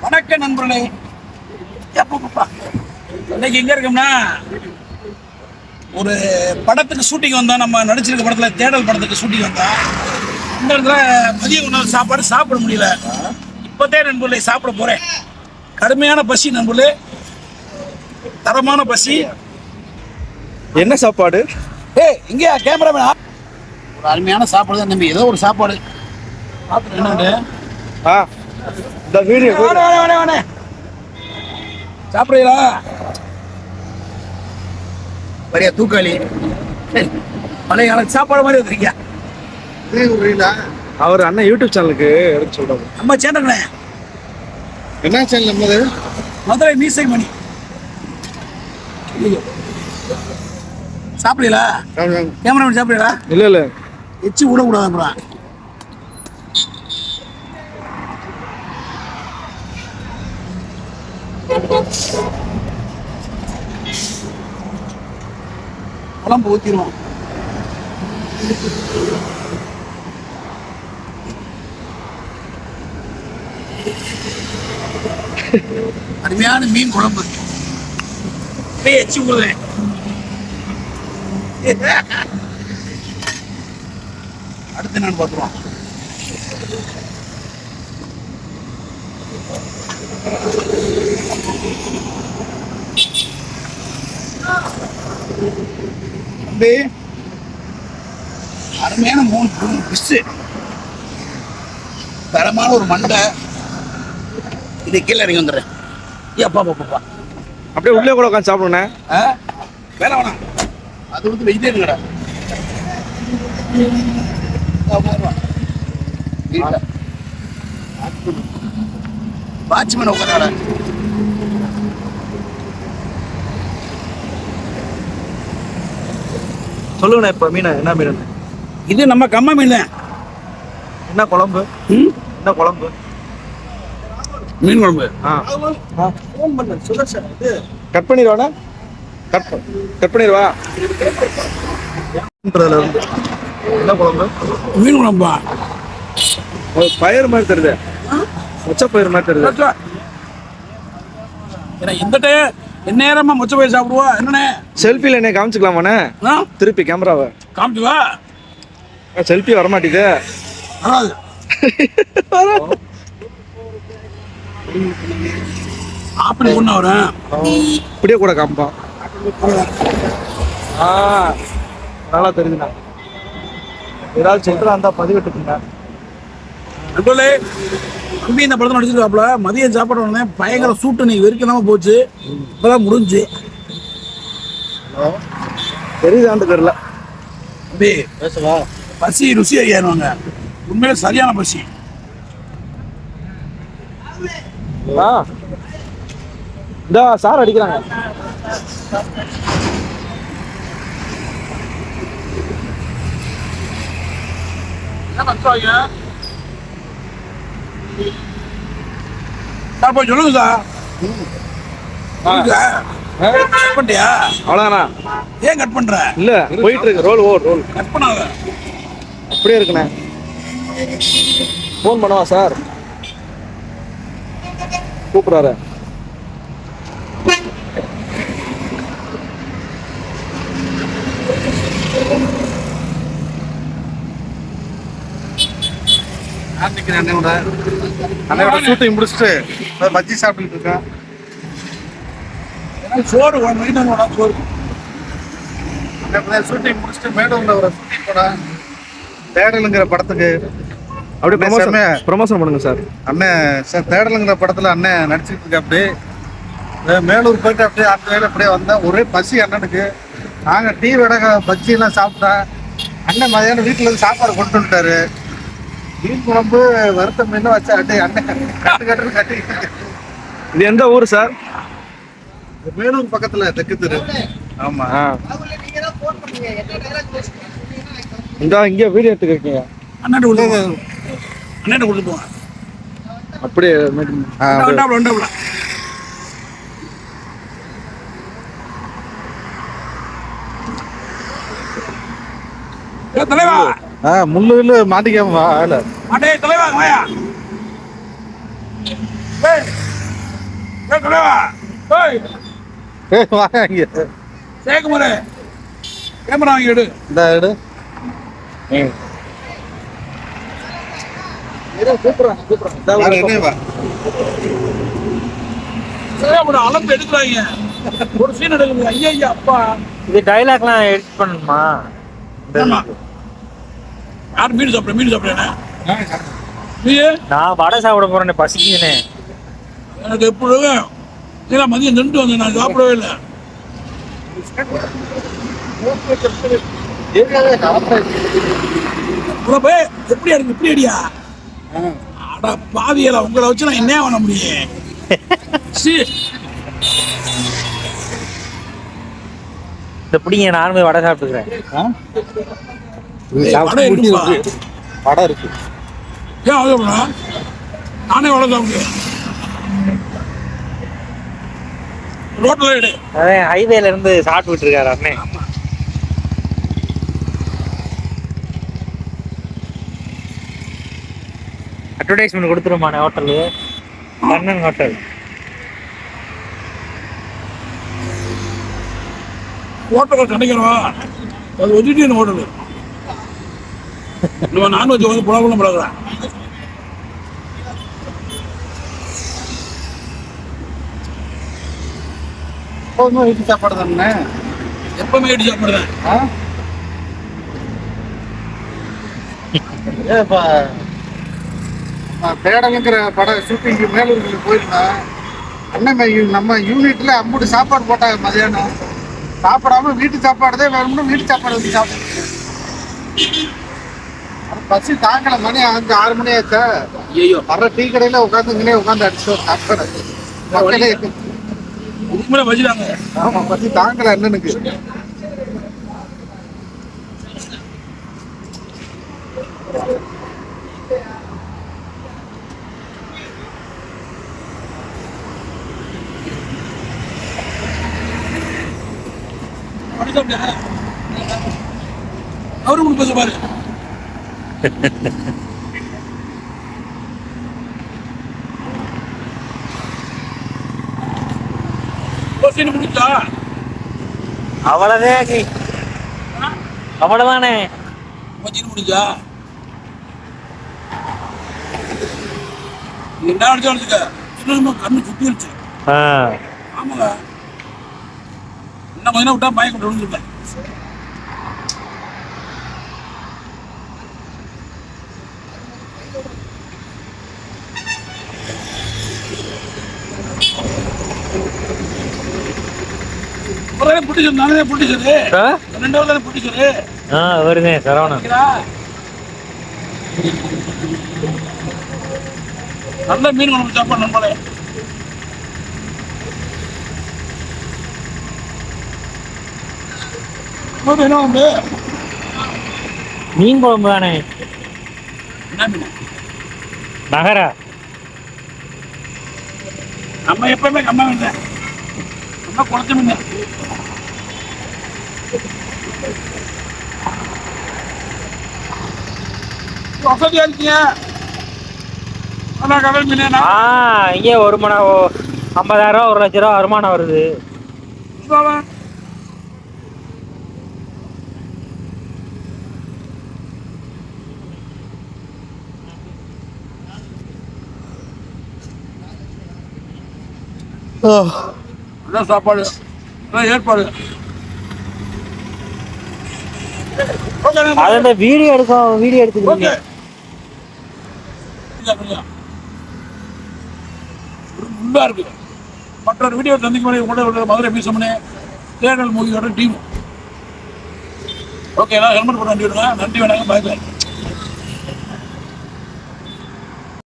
வணக்கம் நண்பர்களே. எப்பப்பா இன்னைக்கு எங்க இருக்கோம்னா, ஒரு படத்துக்கு ஷூட்டிங் வந்தோம். நம்ம நடிச்சிருக்க படத்துல தேடல் படத்துக்கு ஷூட்டிங் வந்தோம். இந்த இடத்துல மதிய உணவு சாப்பாடு சாப்பிட முடியல. இப்போதே நண்பர்களே சாப்பிட போறேன். கடுமையான பசி நண்பர்களே, தரமான பசி. என்ன சாப்பாடு? இங்கே கேமராமேனா ஒரு அருமையான சாப்பாடு தான் தம்பி. ஏதோ ஒரு சாப்பாடு பார்த்துட்டு என்னண்டு இந்த வீடியோ சாப்பிடுறீங்களா? பெரிய தூக்காளி பழைய காலத்து சாப்பாடு மாதிரி வந்துருக்கீங்க. அவர் அண்ணன் யூடியூப் சேனலுக்கு எடுத்து சொல்றாரு. நம்ம சேனல்ல என்ன சேனல் நம்மது? மதுரை மீசை மணி. சாப்பிடுறீங்களா? கேமராமேன் சாப்பிடுறீங்களா? இல்ல எச்சு விடக்கூடாது. அப்புறம் குழம்பு ஊத்திடுவோம். அருமையான மீன் குழம்பு. எச்சு விடுவேன். அடுத்து நான் பார்த்துருவோம். அருமையான 3 பிஸ், தரமான ஒரு மண்டை. இது கீழே இறங்கி வந்துடுறேன். பாப்பா அப்படியே உள்ளே கூட உட்காந்து சாப்பிடுண்ணே. வேலை வேணாம், அது வந்து வெஜிடேரியன் கடை. வாட்ச்மேன் உட்கார. சொல்லுங்கண்ணே, இப்ப மீன் என்ன மீன்? இது நம்ம கம்ம மீன் தான். என்ன குழம்பு? என்ன குழம்பு? மீன் குழம்பு. கட் பண்ணிடுவாண்ணா. கட் பண்ணிடுவா. என்ன குழம்பு? மீன் குழம்பா? பயிர் மாதிரி தருது. மொச்ச பயிர் மாதிரி தருது. எந்நேரமா மொச்ச பயிர் சாப்பிடுவா. என்னண்ணே செல்ஃபில என்ன காமிச்சுக்கலாமாண்ணே? திருப்பி கேமராவை காமிச்சுவா. செல்ஃபி வரமாட்டேங்குது. அப்படி ஒண்ணு வரும். இப்படியே கூட காமிப்பான். நல்லா தெரியுதுண்ணா. ஏதாவது சொல்றா இருந்தா பதிவிட்டுக்குங்க. நண்பர்களே, தம்பி இந்த படத்தை நடிச்சிருக்காப்புல. மதியம் சாப்பாடு வந்தேன். பயங்கர சூட்டு, நீ வெறிக்கலாம போச்சு. இப்பதான் முடிஞ்சு. தெரியுதான்னு தெரியல தம்பி. பசி ருசி அறியாருவாங்க. உண்மையில சரியான பசி. இந்த சார் அடிக்கிறாங்க. சார் போய் சொல்லுங்க சார். கட் பண்ணியா? அவ்வளோதானா? ஏன் கட் பண்ற? இல்ல போயிட்டு இருக்கு. ரோல் கட் பண்ணாத. அப்படியே இருக்குண்ணே. ஃபோன் பண்ணவா சார்? கூப்பிடுறாரு. அண்ணனோட ஷூட்டிங் முடிச்சுட்டு பஜ்ஜி சாப்பிட்டுட்டு இருக்கேன். சோறு சோறு. ஷூட்டிங் முடிச்சுட்டு மேடூர்ல ஒரு ஷூட்டிங் போனேன். தேடலுங்கிற படத்துக்கு. அப்படியே ப்ரமோஷன் பண்ணுங்க சார். அண்ணன் சார் தேடலுங்கிற படத்துல அண்ணன் நடிச்சுட்டு இருக்க. அப்படியே மேலூர் போயிட்டு அப்படியே அந்த வேலை அப்படியே வந்தேன். ஒரே பசி அண்ணனுக்கு. நாங்கள் டீ வடை பஜ்ஜி எல்லாம் சாப்பிட்டேன். அண்ணன் மதியானம் வீட்டுல இருந்து சாப்பாடு கொண்டு வந்துட்டாரு. மீன் குழம்பு வறுத்த மீன் வச்சு அண்ணன் கட்டு. இது எந்த ஊர் சார்? மேலூர் பக்கத்துல தெற்கு தெரு. ஆமா. இந்த இங்க வீடியோ எடுத்துக்கிருக்கீங்க. அண்ணாட்ட கொடுத்து போங்க. அப்படியே தலைவா. முள்ளு மாட்டிக்காம தலைவா. தலைவா ஓய் வாங்க இங்க. சேகுமாரே கேமரா வாங்கி எடு. இந்த எடு. வேற என்ன வா? ஒரு அளந்து எடுக்கிறாங்க. ஒரு சீன் எடுக்குது. ஐயா அப்பா. இது டைலாக்லாம் எடிட் பண்ணணுமா? ஆமா. யார் மீன் சாப்பிட்றேன் நீ? நான் வடை சாப்பிட போறேன், பசிக்குதுனே. எனக்கு எப்பொழுது இல்லை மதியம் நின்று வந்தேன், நான் சாப்பிடவே இல்லை. போய் எப்படி அடிங்க இப்படி அடியா? அட பாவியல, உங்களை வச்சு நான் என்ன பண்ண முடியும்? இந்த பிடிங்க, நானும் போய் வடை சாப்பிட்டுக்கிறேன். வடை இருக்கு. ஏன் அவ்வளோ நானே வடை சாப்பிடுவேன். ரோட்ல எடு. அதான் ஹைவேல இருந்து சாப்பிட்டு இருக்காரு அண்ணே. அட்வர்டைஸ்மெண்ட் கொடுத்துருமாண்ணே ஹோட்டலு, கண்ணன் ஹோட்டல். ஹோட்டலில் கிடைக்கிறோம், அது வெஜிடேரியன் ஹோட்டலு. நம்ம நான்வெஜ் வந்து புலம்புலம் பழகிறேன். எப்போதுமே வீட்டு சாப்பாடு தானே? எப்பவுமே வீட்டு சாப்பிடுறேன். இப்போ தேடலுங்கிற படம் ஷூட்டிங் மேலூருக்கு போயிருந்தேன். அண்ணன் நம்ம யூனிட்ல அம்புட்டு சாப்பாடு போட்டாங்க. மதியானம் சாப்பிடாம வீட்டு சாப்பாடு தான் வேணும்னு வீட்டு சாப்பாடு வந்து சாப்பிட்டு பசி தாங்கல. மணி 5-6 மணி ஆச்சா. ஐயோ வர்ற டீ கடையில உட்காந்து அடிச்சு சாப்பாடு மக்களே. உண்மையில வச்சுட்டாங்க. ஆமா, பசி தாங்கல அண்ணனுக்கு. அவரு கூட பேச பாரு. முடிச்சா அவ்வளவுதான், அவ்வளவுதானே முடிஞ்சா என்ன அடிச்சா கண்ணு சுத்திருச்சு. ஆமாங்க, என்ன கொஞ்சம் விட்டா மயக்கம் விழுந்துருப்பேன். நானே புட்டிச்சது 2 தானே புட்டிச்சது. வருதே சரவணன். நல்ல மீன் குழம்பு சாப்பாடு நம்மளே. என்ன உண்டு? மீன் குழம்பு தானே. என்ன மீன்? நகரா. நம்ம எப்பவுமே கம்மா மீன், நம்ம குளத்து மீன். வசதியா இருக்கீங்க. கடல் மீன் இங்கே ஒரு மணி 50,000 1 லட்ச ரூபா வருமானம் வருது. அதான் சாப்பாடு, அதான் ஏற்பாடு. அது வீடியோ எடுத்துக்கிறீங்க. உள்ளா இருக்கு. மற்றொரு வீடியோ சந்திக்கும் கூட மதுரை மீசமனே தேடல் மூவியோட டீம். ஓகே, ஹெல்மெட் போட வேண்டிய நன்றி, வணக்கம், பாய் பாய்.